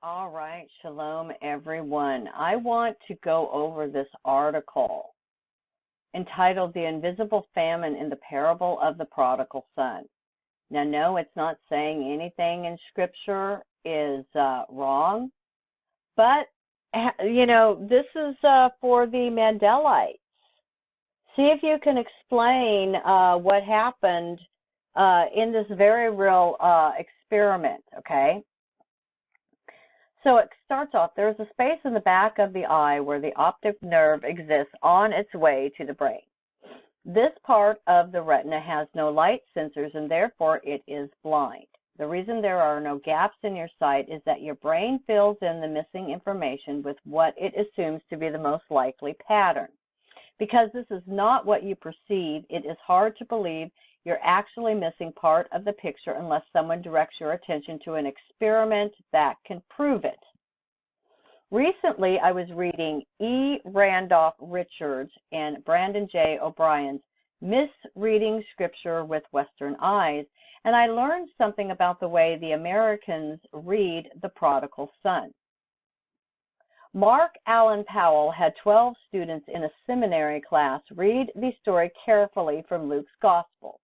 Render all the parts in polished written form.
All right, shalom everyone. I want to go over this article entitled The Invisible Famine in the Parable of the Prodigal Son. Now, no, it's not saying anything in Scripture is wrong, but, this is for the Mandelites. See if you can explain what happened in this very real experiment, okay? So it starts off, there's a space in the back of the eye where the optic nerve exists on its way to the brain. This part of the retina has no light sensors and therefore it is blind. The reason there are no gaps in your sight is that your brain fills in the missing information with what it assumes to be the most likely pattern. Because this is not what you perceive, it is hard to believe you're actually missing part of the picture unless someone directs your attention to an experiment that can prove it. Recently, I was reading E. Randolph Richards and Brandon J. O'Brien's Misreading Scripture with Western Eyes, and I learned something about the way the Americans read the Prodigal Son. Mark Allen Powell had 12 students in a seminary class read the story carefully from Luke's Gospel,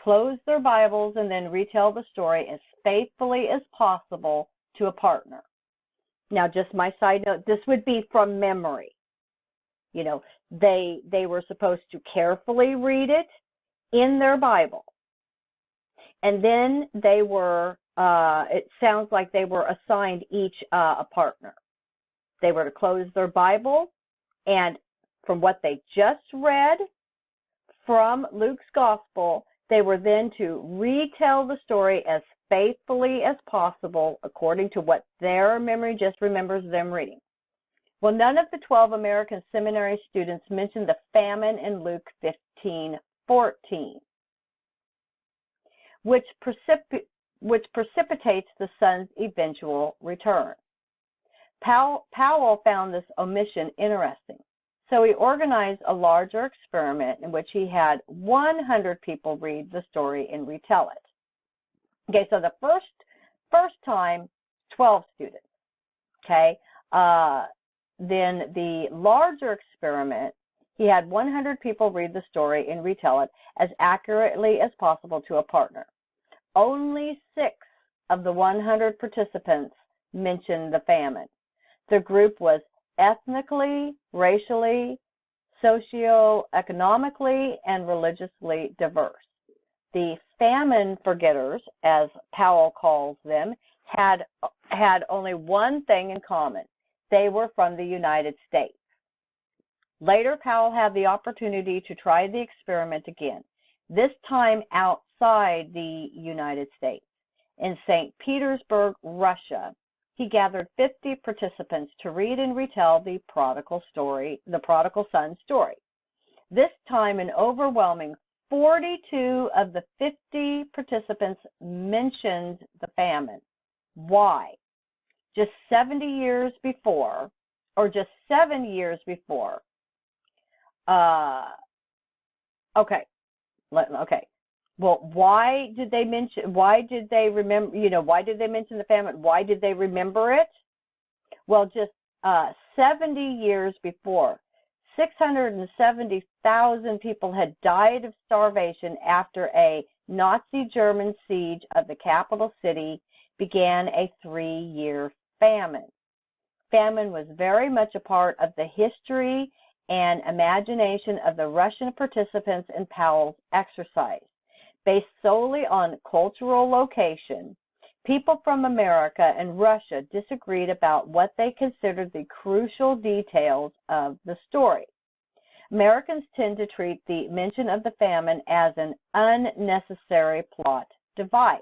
close their Bibles, and then retell the story as faithfully as possible to a partner. Now, just my side note, this would be from memory. They were supposed to carefully read it in their Bible. And then they were, it sounds like they were assigned each a partner. They were to close their Bible, and from what they just read from Luke's Gospel, they were then to retell the story as faithfully as possible according to what their memory just remembers them reading. Well, none of the 12 American seminary students mentioned the famine in Luke 15:14, which precipitates the son's eventual return. Powell found this omission interesting, so he organized a larger experiment in which he had 100 people read the story and retell it. Okay, so the first time, 12 students, okay? Then the larger experiment, he had 100 people read the story and retell it as accurately as possible to a partner. Only 6 of the 100 participants mentioned the famine. The group was ethnically, racially, socioeconomically, and religiously diverse. The famine forgetters, as Powell calls them, had only one thing in common. They were from the United States. Later, Powell had the opportunity to try the experiment again, this time outside the United States. In St. Petersburg, Russia, he gathered 50 participants to read and retell the Prodigal Son story. This time, an overwhelming 42 of the 50 participants mentioned the famine. Why? Just 70 years before, or just 7 years before. Okay. Well, why did they mention the famine? Why did they remember it? Well, just 70 years before, 670,000 people had died of starvation after a Nazi German siege of the capital city began a 3-year famine. Famine was very much a part of the history and imagination of the Russian participants in Powell's exercise. Based solely on cultural location, people from America and Russia disagreed about what they considered the crucial details of the story. Americans tend to treat the mention of the famine as an unnecessary plot device.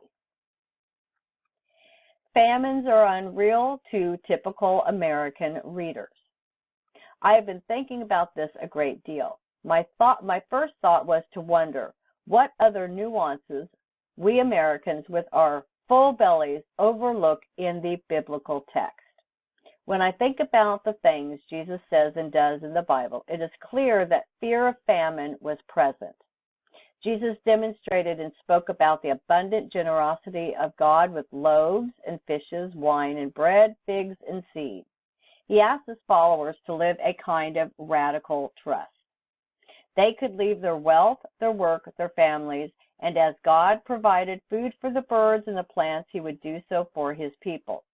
Famines are unreal to typical American readers. I have been thinking about this a great deal. My first thought was to wonder what other nuances we Americans with our full bellies overlook in the biblical text. When I think about the things Jesus says and does in the Bible, it is clear that fear of famine was present. Jesus demonstrated and spoke about the abundant generosity of God with loaves and fishes, wine and bread, figs and seeds. He asked his followers to live a kind of radical trust. They could leave their wealth, their work, their families, and as God provided food for the birds and the plants, he would do so for his people.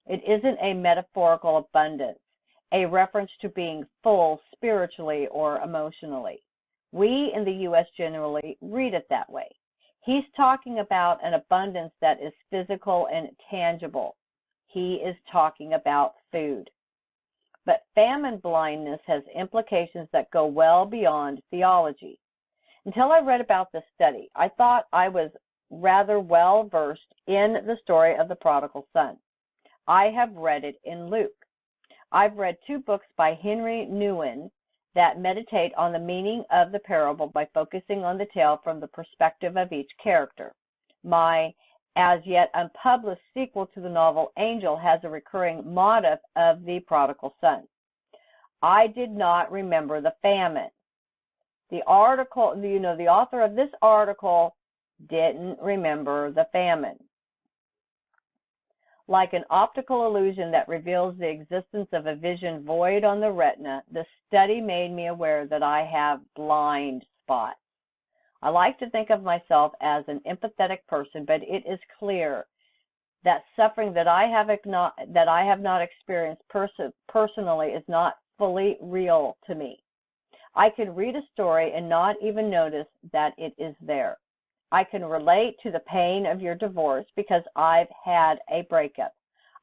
It isn't a metaphorical abundance, a reference to being full spiritually or emotionally. We in the U.S. generally read it that way. He's talking about an abundance that is physical and tangible. He is talking about food. But famine blindness has implications that go well beyond theology. Until I read about this study, I thought I was rather well versed in the story of the prodigal son. I have read it in Luke. I've read 2 books by Henry Nouwen that meditate on the meaning of the parable by focusing on the tale from the perspective of each character. My as yet unpublished sequel to the novel Angel has a recurring motif of the prodigal son. I did not remember the famine. The article, the author of this article didn't remember the famine. Like an optical illusion that reveals the existence of a vision void on the retina, the study made me aware that I have blind spots. I like to think of myself as an empathetic person, but it is clear that suffering that I have not experienced personally is not fully real to me. I can read a story and not even notice that it is there. I can relate to the pain of your divorce because I've had a breakup.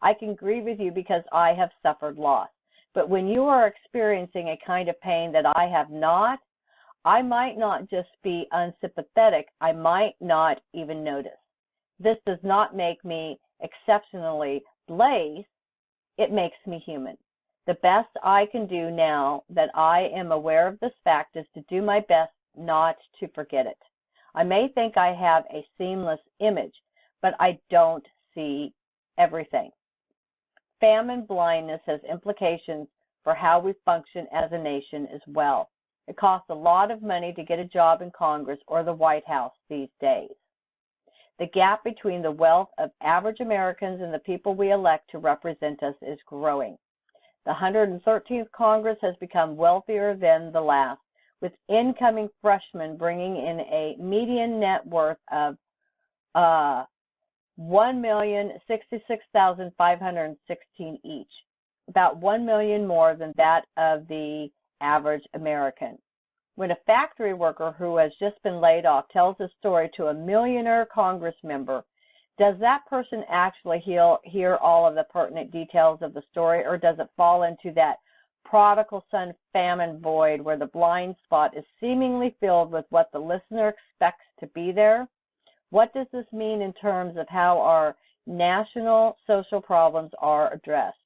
I can grieve with you because I have suffered loss. But when you are experiencing a kind of pain that I have not, I might not just be unsympathetic, I might not even notice. This does not make me exceptionally blessed, it makes me human. The best I can do now that I am aware of this fact is to do my best not to forget it. I may think I have a seamless image, but I don't see everything. Famine blindness has implications for how we function as a nation as well. It costs a lot of money to get a job in Congress or the White House these days. The gap between the wealth of average Americans and the people we elect to represent us is growing. The 113th Congress has become wealthier than the last, with incoming freshmen bringing in a median net worth of $1,066,516 each, about $1 million more than that of the average American. When a factory worker who has just been laid off tells his story to a millionaire Congress member, does that person actually hear all of the pertinent details of the story, or does it fall into that prodigal son famine void where the blind spot is seemingly filled with what the listener expects to be there? What does this mean in terms of how our national social problems are addressed?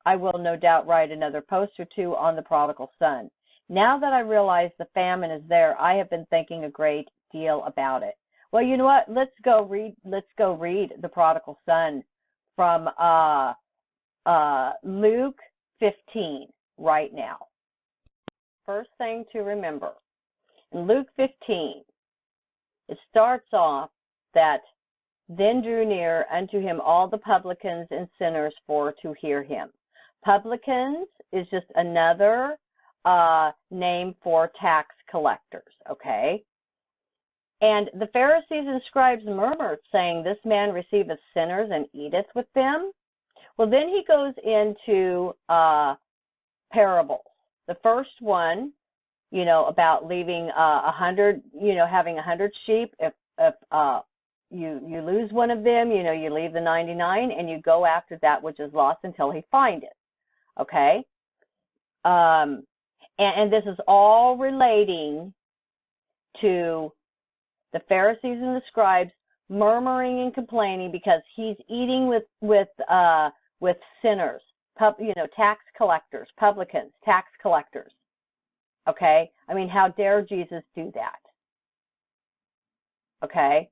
I will no doubt write another post or 2 on the prodigal son. Now that I realize the famine is there, I have been thinking a great deal about it. Well, you know what? Let's go read the prodigal son from Luke 15 right now. First thing to remember, in Luke 15, it starts off that then drew near unto him all the publicans and sinners for to hear him. Publicans is just another name for tax collectors, okay? And the Pharisees and scribes murmured, saying, this man receiveth sinners and eateth with them. Well, then he goes into parables. The first one, about leaving 100, having 100 sheep. If you lose one of them, you leave the 99 and you go after that which is lost until he find it. Okay? And this is all relating to the Pharisees and the scribes murmuring and complaining because he's eating with sinners, tax collectors, publicans, tax collectors. Okay? I mean, how dare Jesus do that? Okay?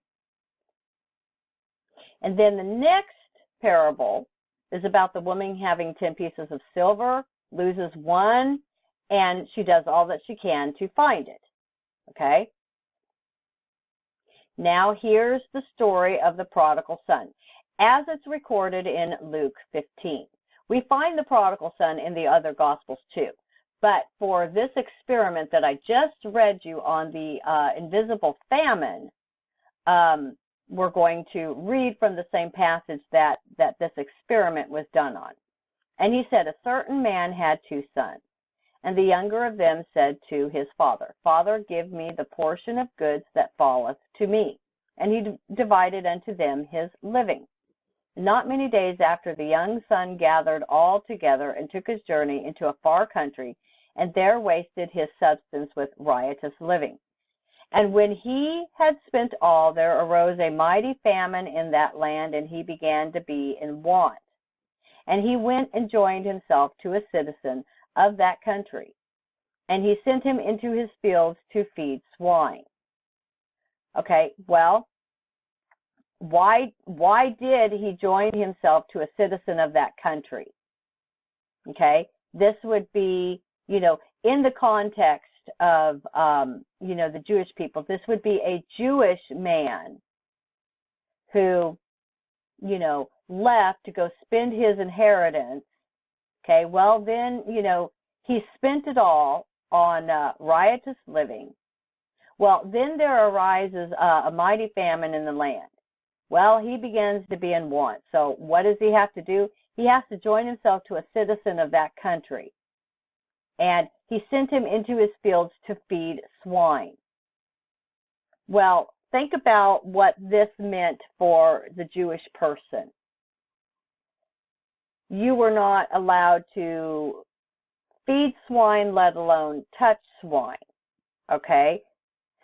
And then the next parable is about the woman having 10 pieces of silver, loses one, and she does all that she can to find it. Okay? Now here's the story of the prodigal son, as it's recorded in Luke 15. We find the prodigal son in the other Gospels too. But for this experiment that I just read you on the invisible famine, we're going to read from the same passage that this experiment was done on. And he said, a certain man had 2 sons. And the younger of them said to his father, Father, give me the portion of goods that falleth to me. And he divided unto them his living. Not many days after, the young son gathered all together and took his journey into a far country, and there wasted his substance with riotous living. And when he had spent all, there arose a mighty famine in that land, and he began to be in want. And he went and joined himself to a citizen of that country, and he sent him into his fields to feed swine. Okay, well, why did he join himself to a citizen of that country? Okay, this would be, in the context of, the Jewish people, this would be a Jewish man who, left to go spend his inheritance. Okay, well then, he spent it all on riotous living. Well, then there arises a mighty famine in the land. Well, he begins to be in want. So what does he have to do? He has to join himself to a citizen of that country. And he sent him into his fields to feed swine. Well, think about what this meant for the Jewish person. You were not allowed to feed swine, let alone touch swine, okay?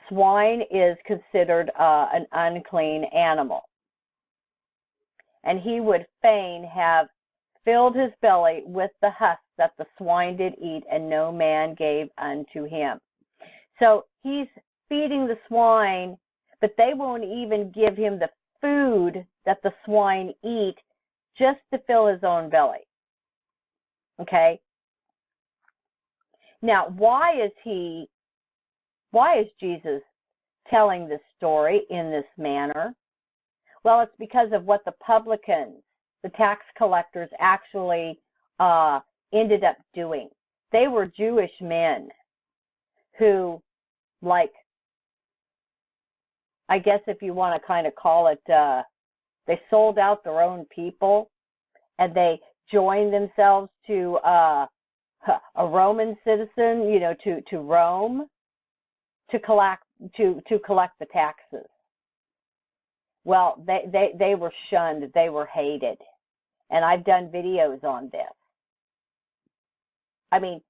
Swine is considered an unclean animal. And he would fain have filled his belly with the husk that the swine did eat, and no man gave unto him. So he's feeding the swine, but they won't even give him the food that the swine eat, just to fill his own belly. Okay? Now, why is Jesus telling this story in this manner? Well, it's because of what the publicans, the tax collectors, actually ended up doing. They were Jewish men who, I guess if you want to kind of call it, they sold out their own people, and they joined themselves to a Roman citizen, to Rome, to collect the taxes. Well, they were shunned, they were hated, and I've done videos on this. I mean,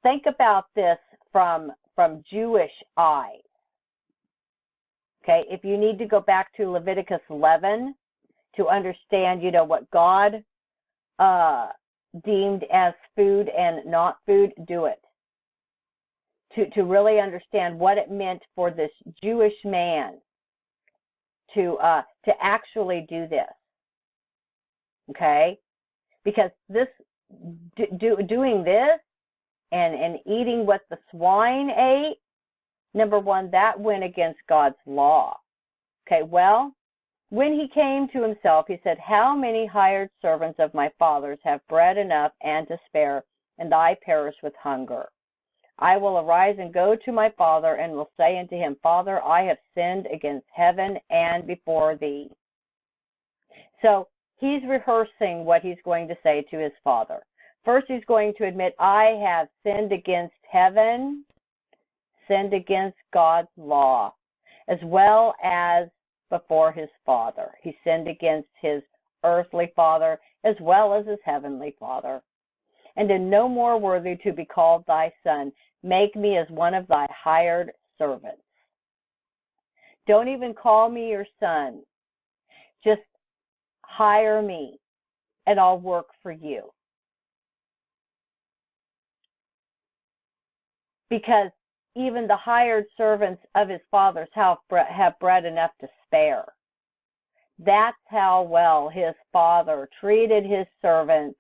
think about this from Jewish eyes. Okay, if you need to go back to Leviticus 11 to understand, what God deemed as food and not food, do it. To really understand what it meant for this Jewish man to actually do this. Okay, because doing this and eating what the swine ate, number one, that went against God's law. Okay, well, when he came to himself, he said, how many hired servants of my father's have bread enough and to spare, and I perish with hunger? I will arise and go to my father, and will say unto him, Father, I have sinned against heaven and before thee. So he's rehearsing what he's going to say to his father. First, he's going to admit, I have sinned against heaven, sinned against God's law, as well as before his father. He sinned against his earthly father as well as his heavenly father. And am no more worthy to be called thy son. Make me as one of thy hired servants. Don't even call me your son. Just hire me, and I'll work for you. Because even the hired servants of his father's house have bread enough to spare. That's how well his father treated his servants,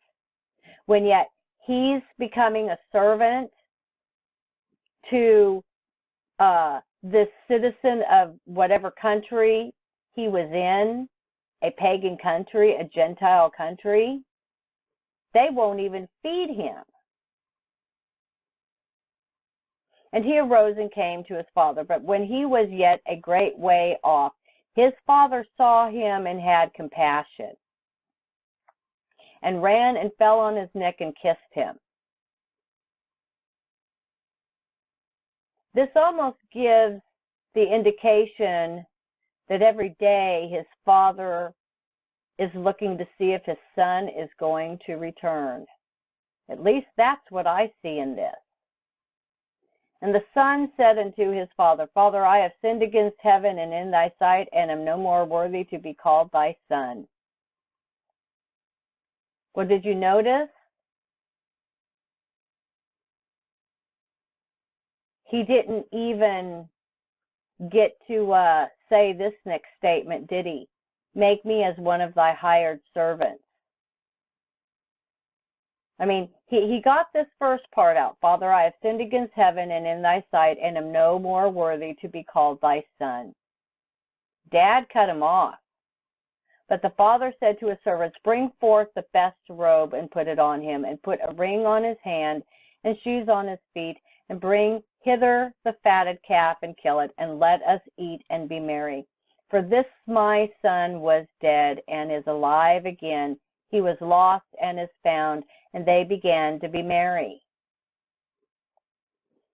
when yet he's becoming a servant to this citizen of whatever country he was in, a pagan country, a Gentile country, they won't even feed him. And he arose and came to his father. But when he was yet a great way off, his father saw him and had compassion, and ran and fell on his neck and kissed him. This almost gives the indication that every day his father is looking to see if his son is going to return. At least that's what I see in this. And the son said unto his father, Father, I have sinned against heaven and in thy sight, and am no more worthy to be called thy son. Well, did you notice? He didn't even get to say this next statement, did he? Make me as one of thy hired servants. I mean, he got this first part out. Father, I have sinned against heaven and in thy sight, and am no more worthy to be called thy son. Dad cut him off. But the father said to his servants, Bring forth the best robe and put it on him, and put a ring on his hand and shoes on his feet, and bring hither the fatted calf and kill it, and let us eat and be merry. For this my son was dead and is alive again. He was lost and is found. And they began to be merry.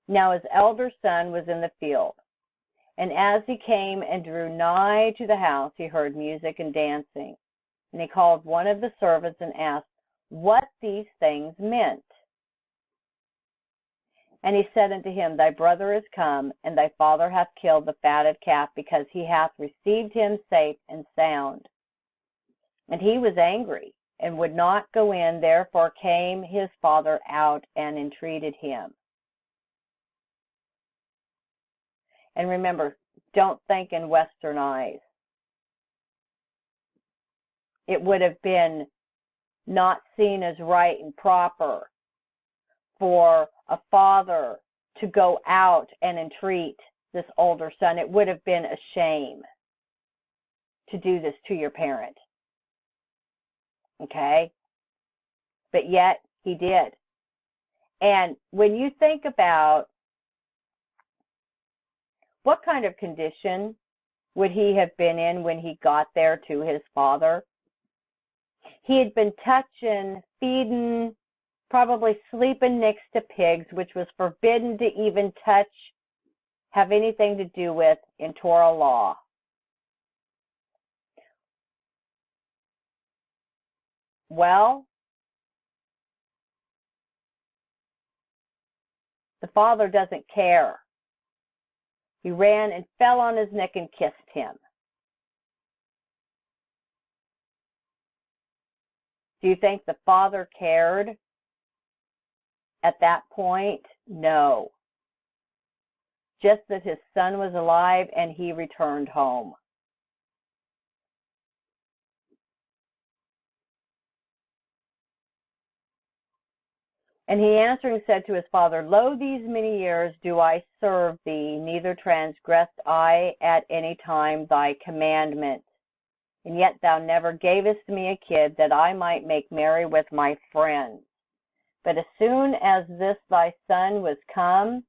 Now his elder son was in the field. And as he came and drew nigh to the house, he heard music and dancing. And he called one of the servants and asked what these things meant. And he said unto him, Thy brother is come, and thy father hath killed the fatted calf, because he hath received him safe and sound. And he was angry, and would not go in. Therefore came his father out and entreated him. And remember, don't think in Western eyes. It would have been not seen as right and proper for a father to go out and entreat this older son. It would have been a shame to do this to your parent. Okay? But yet he did. And when you think about what kind of condition would he have been in when he got there to his father? He had been touching, feeding, probably sleeping next to pigs, which was forbidden to even touch, have anything to do with in Torah law. Well, the father doesn't care. He ran and fell on his neck and kissed him. Do you think the father cared at that point? No. Just that his son was alive and he returned home. And he answering said to his father, Lo, these many years do I serve thee, neither transgressed I at any time thy commandment. And yet thou never gavest me a kid, that I might make merry with my friends. But as soon as this thy son was come,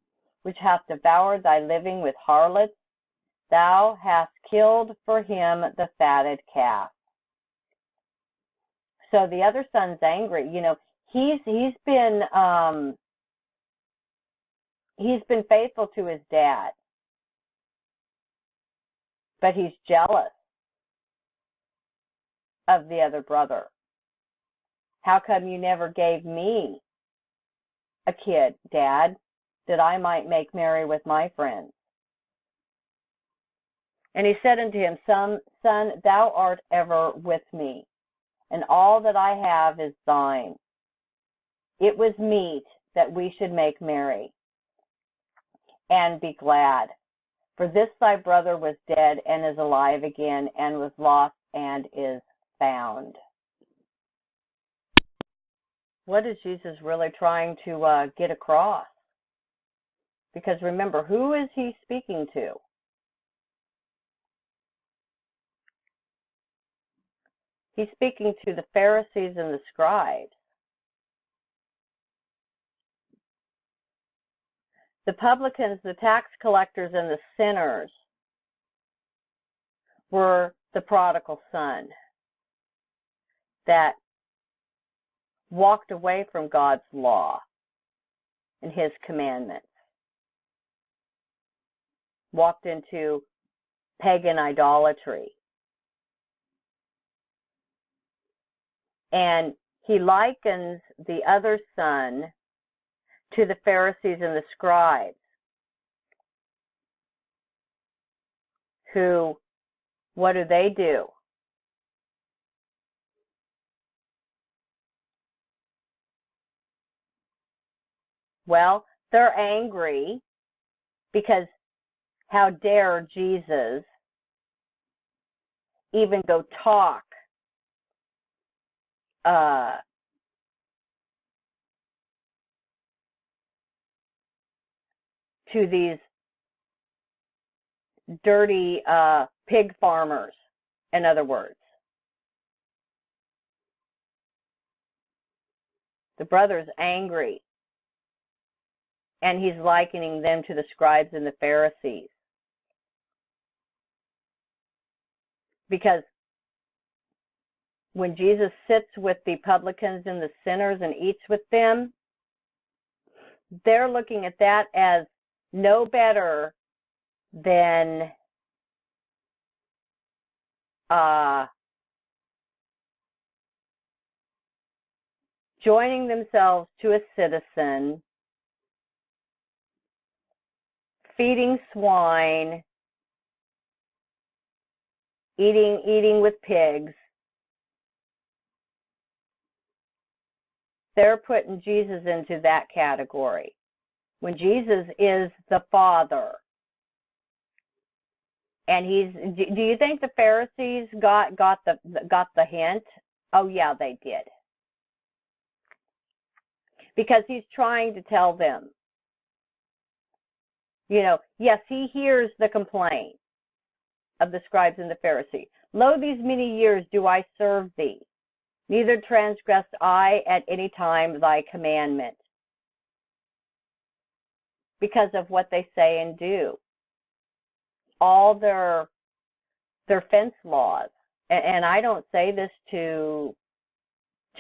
which hath devoured thy living with harlots, thou hast killed for him the fatted calf. So the other son's angry. You know, he's been faithful to his dad, but he's jealous of the other brother. How come you never gave me a kid, Dad, that I might make merry with my friends? And he said unto him, Son, thou art ever with me, and all that I have is thine. It was meet that we should make merry and be glad. For this thy brother was dead and is alive again, and was lost and is found. What is Jesus really trying to get across? Because remember, who is he speaking to? He's speaking to the Pharisees and the scribes. The publicans, the tax collectors, and the sinners were the prodigal son that walked away from God's law and his commandments, walked into pagan idolatry. And he likens the other son to the Pharisees and the scribes, who, what do? Well, they're angry because how dare Jesus even go talk to these dirty pig farmers, in other words. The brother's angry, and he's likening them to the scribes and the Pharisees. Because when Jesus sits with the publicans and the sinners and eats with them, they're looking at that as no better than joining themselves to a citizen, feeding swine, eating with pigs. They're putting Jesus into that category, when Jesus is the Father. And do you think the Pharisees got the hint? Oh yeah, they did. Because he's trying to tell them, yes, he hears the complaint of the scribes and the Pharisees. Lo, these many years do I serve thee, neither transgressed I at any time thy commandment. Because of what they say and do. All their fence laws. And I don't say this to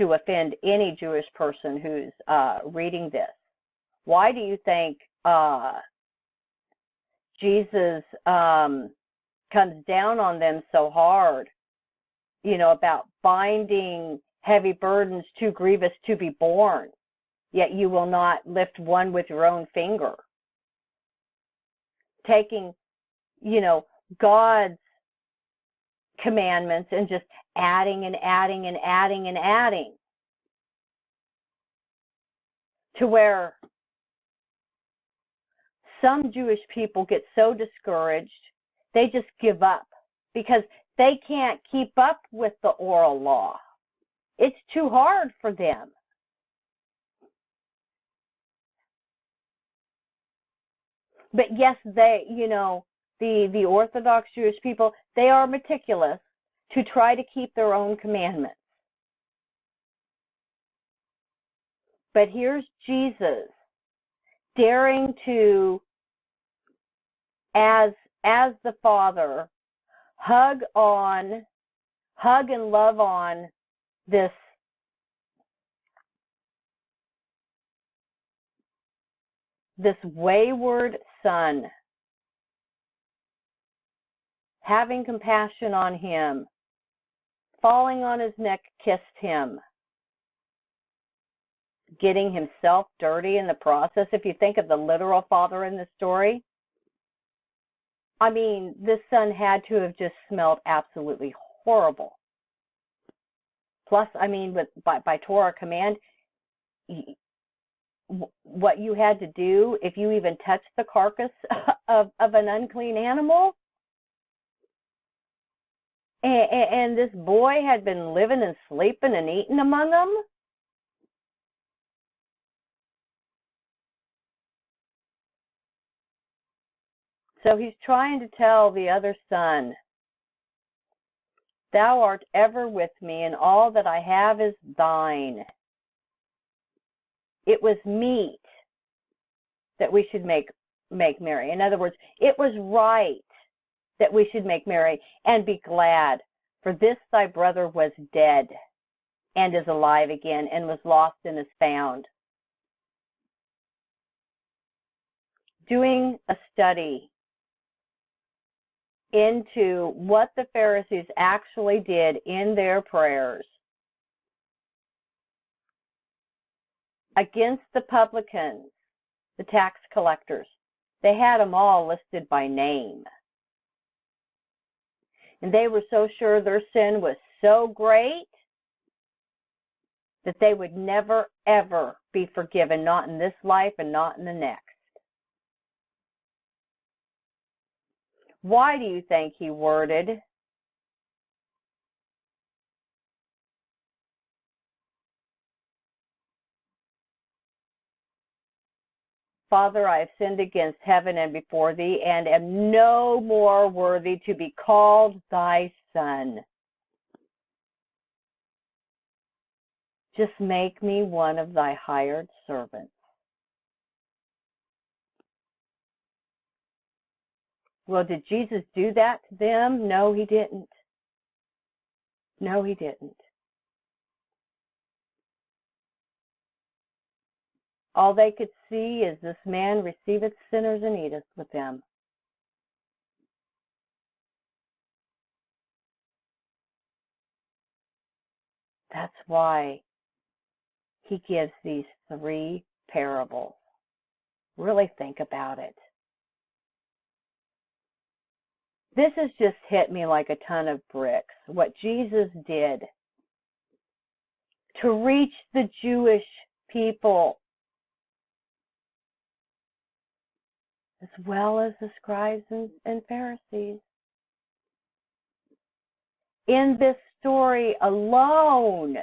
offend any Jewish person who's reading this. Why do you think Jesus comes down on them so hard, about binding heavy burdens too grievous to be borne, yet you will not lift one with your own finger? Taking, God's commandments and just adding and adding and adding and adding, to where some Jewish people get so discouraged, they just give up because they can't keep up with the oral law. It's too hard for them. But yes, they, the Orthodox Jewish people, they are meticulous to try to keep their own commandments. But here's Jesus daring to, as the Father, hug and love on this wayward son, having compassion on him, falling on his neck, kissed him, getting himself dirty in the process. If you think of the literal father in the story, I mean, this son had to have just smelled absolutely horrible. Plus, I mean, by Torah command, what you had to do if you even touched the carcass of an unclean animal. And this boy had been living and sleeping and eating among them. So he's trying to tell the other son, thou art ever with me, and all that I have is thine. It was meet that we should make merry. In other words, it was right that we should make merry and be glad, for this thy brother was dead and is alive again, and was lost and is found. Doing a study into what the Pharisees actually did in their prayers against the publicans, the tax collectors, they had them all listed by name. And they were so sure their sin was so great that they would never, ever be forgiven, not in this life and not in the next. Why do you think he worded, Father, I have sinned against heaven and before thee, and am no more worthy to be called thy son. Just make me one of thy hired servants. Well, did Jesus do that to them? No, he didn't. No, he didn't. All they could see is this man receiveth sinners and eateth with them. That's why he gives these 3 parables. Really think about it. This has just hit me like a ton of bricks, what Jesus did to reach the Jewish people as well as the scribes and Pharisees. In this story alone,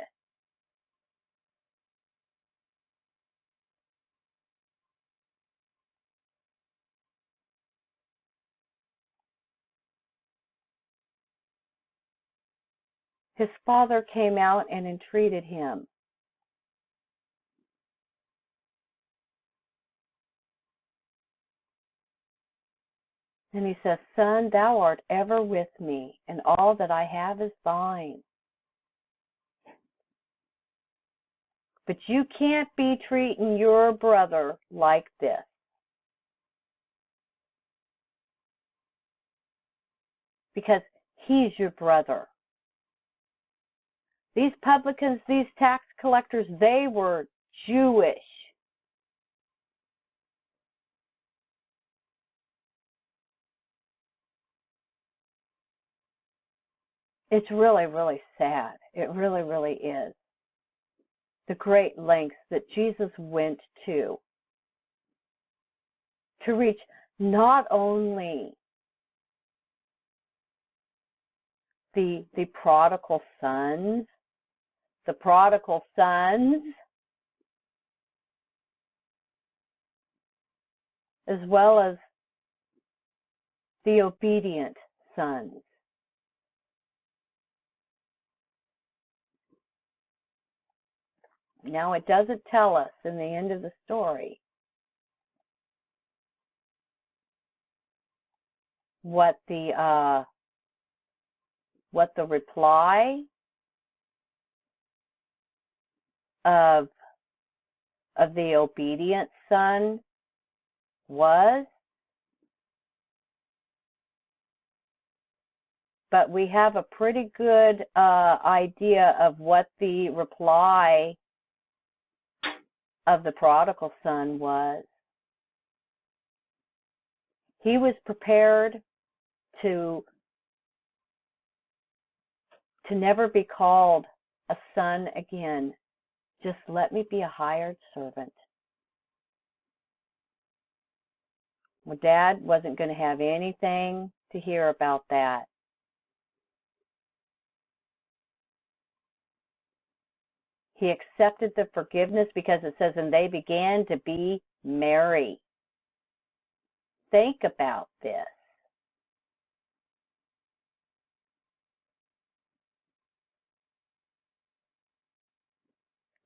his father came out and entreated him. And he says, Son, thou art ever with me, and all that I have is thine. But you can't be treating your brother like this. Because he's your brother. These publicans, these tax collectors, they were Jewish. It's really, really sad. It really, really is. The great lengths that Jesus went to reach not only the prodigal sons, as well as the obedient sons. Now, it doesn't tell us in the end of the story what the reply of the obedient son was, but we have a pretty good idea of what the reply of the prodigal son was. He was prepared to never be called a son again. Just let me be a hired servant. Well, Dad wasn't going to have anything to hear about that. He accepted the forgiveness because it says, and they began to be merry. think about this.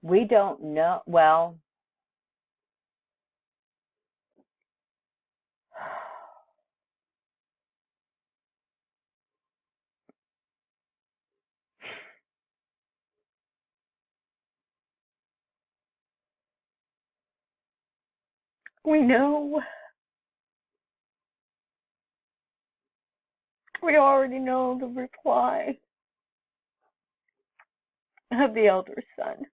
We don't know. Well, we know. We already know the reply of the elder son.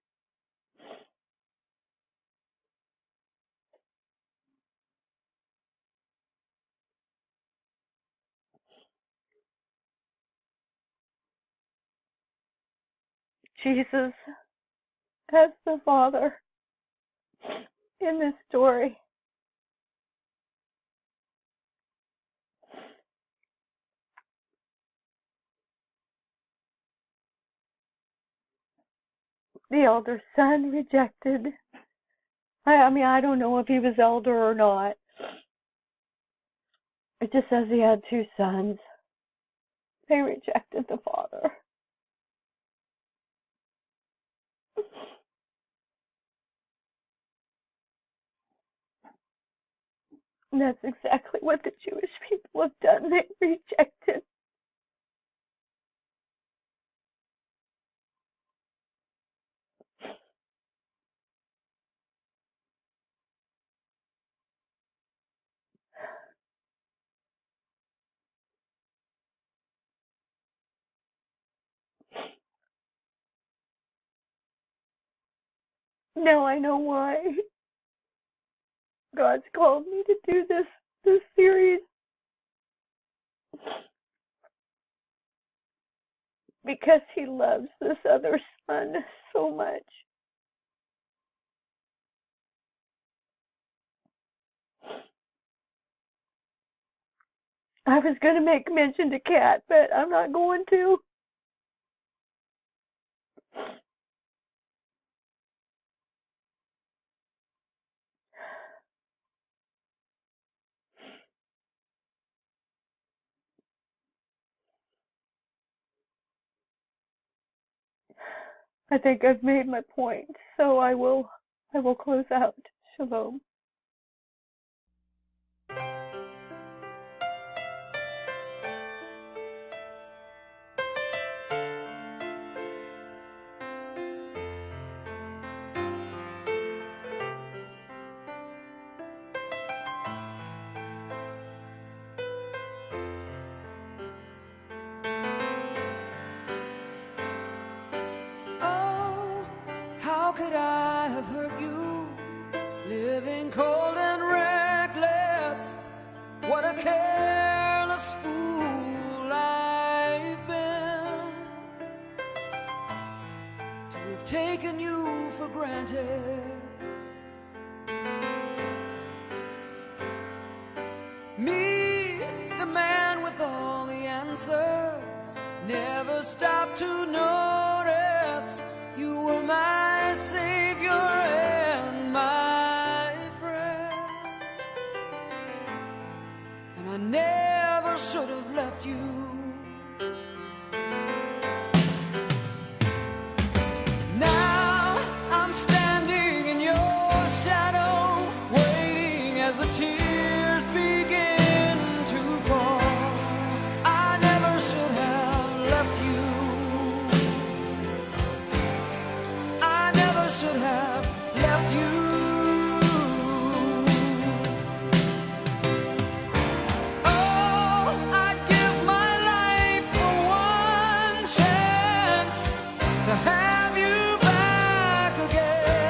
Jesus as the Father in this story. The elder son rejected. I mean, I don't know if he was elder or not. It just says he had 2 sons. They rejected the father. And that's exactly what the Jewish people have done. They rejected. Now I know why God's called me to do this series. Because he loves this other son so much. I was going to make mention to Kat, but I'm not going to. I think I've made my point, so I will close out. Shalom. How could I have hurt you, living cold and reckless? What a careless fool I've been, to have taken you for granted. Me, the man with all the answers, never stopped to notice you were my savior and my friend, and I never should have left you. Now I'm standing in your shadow, waiting as the tears begin to fall. I never should have left you. Should have left you. Oh, I'd give my life for one chance to have you back again.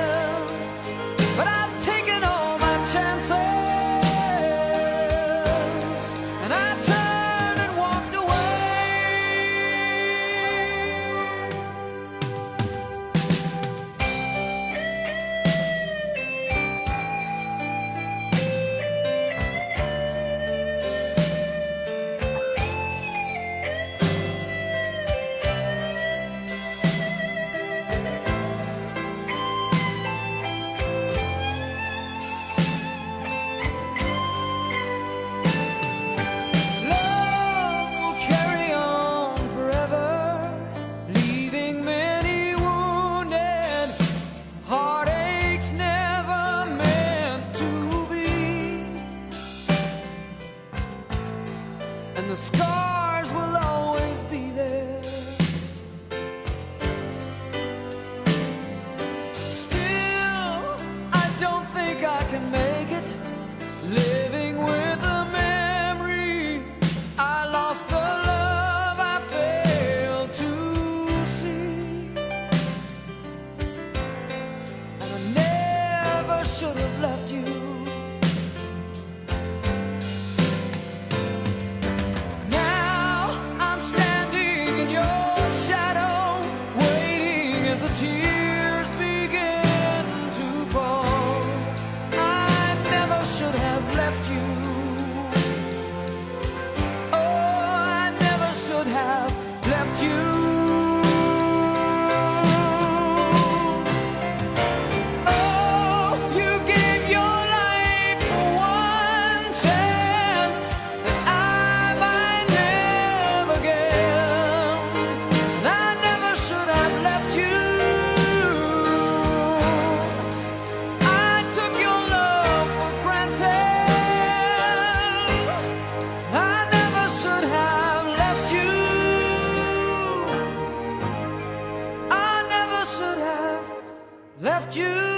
living with the memory I lost, the love I failed to see. And I never should have left you. Now I'm standing in your shadow, waiting as the tears begin to fall. I never should have left you. Oh, I never should have left you. Oh, you gave your life for one chance that I might never get. And I never should have left you. I took your love for granted. I never should have left you. I never should have left you.